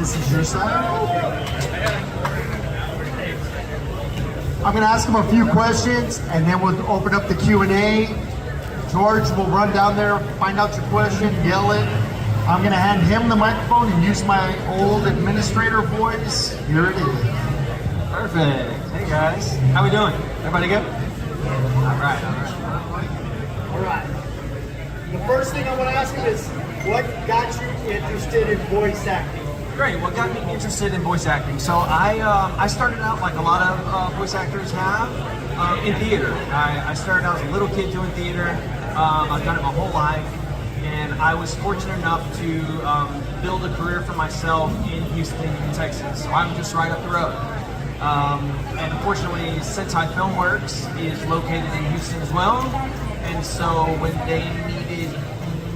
This is your side. I'm going to ask him a few questions, and then we'll open up the Q&A. George will run down there, find out your question, yell it. I'm going to hand him the microphone and use my old administrator voice. Here it is. Perfect. Hey guys, how we doing? Everybody good? All right. All right. The first thing I want to ask you is, what got you interested in voice acting? Great. What got me interested in voice acting? So I started out like a lot of voice actors have in theater. I started out as a little kid doing theater. I've done it my whole life, and I was fortunate enough to build a career for myself in Houston, Texas. So I'm just right up the road. And fortunately, Sentai Filmworks is located in Houston as well. And so when they needed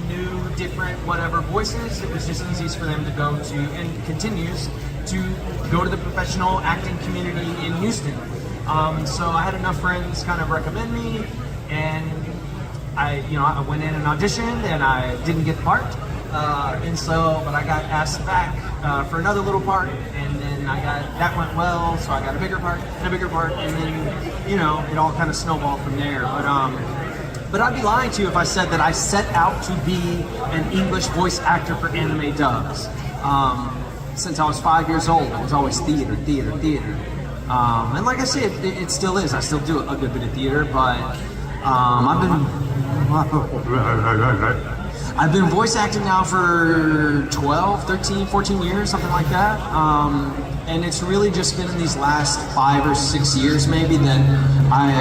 new, different, whatever voices, it was just easiest for them to go to, and continues to go to the professional acting community in Houston. So I had enough friends kind of recommend me, and I went in and auditioned, and I didn't get the part. But I got asked back for another little part, and then that went well, so I got a bigger part, and then, it all kind of snowballed from there. But I'd be lying to you if I said that I set out to be an English voice actor for anime dubs. Since I was 5 years old, it was always theater. And like I said, it still is. I still do a good bit of theater, but I've been voice acting now for 12, 13, 14 years, something like that. And it's really just been in these last 5 or 6 years maybe that I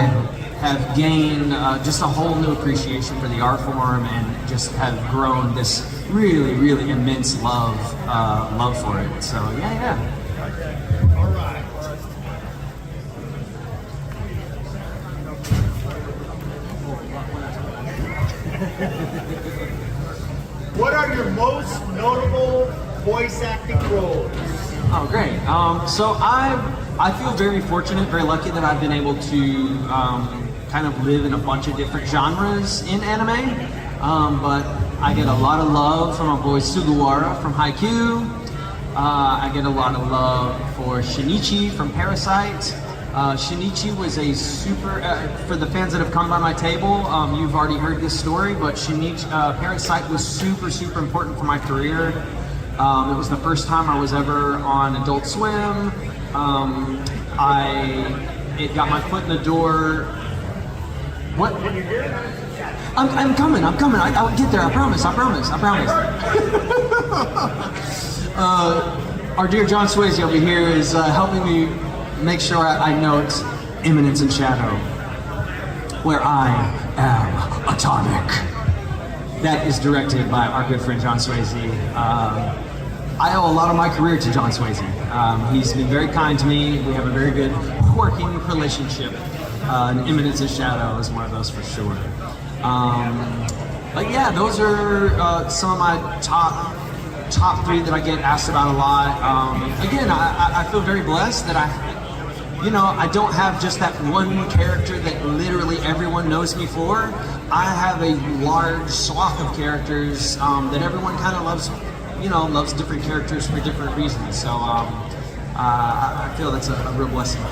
have gained just a whole new appreciation for the art form, and just have grown this really, really immense love for it. So yeah. All right. What are your most notable voice acting roles? Oh, great. So I feel very fortunate, very lucky that I've been able to kind of live in a bunch of different genres in anime. But I get a lot of love from my boy Sugawara from Haikyu. I get a lot of love for Shinichi from Parasyte. Shinichi was a super, for the fans that have come by my table, you've already heard this story, but Parasyte was super, super important for my career. It was the first time I was ever on Adult Swim. It got my foot in the door. What? I'm coming. I'll get there, I promise. Our dear John Swayze over here is helping me make sure I note Eminence in Shadow, where I am atomic. That is directed by our good friend John Swayze. I owe a lot of my career to John Swayze. He's been very kind to me. We have a very good working relationship. And Eminence in Shadow is one of those for sure. But yeah, those are some of my top 3 that I get asked about a lot. Again, I feel very blessed that I don't have just that one character that literally everyone knows me for. I have a large swath of characters that everyone kind of loves, loves different characters for different reasons. So I feel that's a real blessing.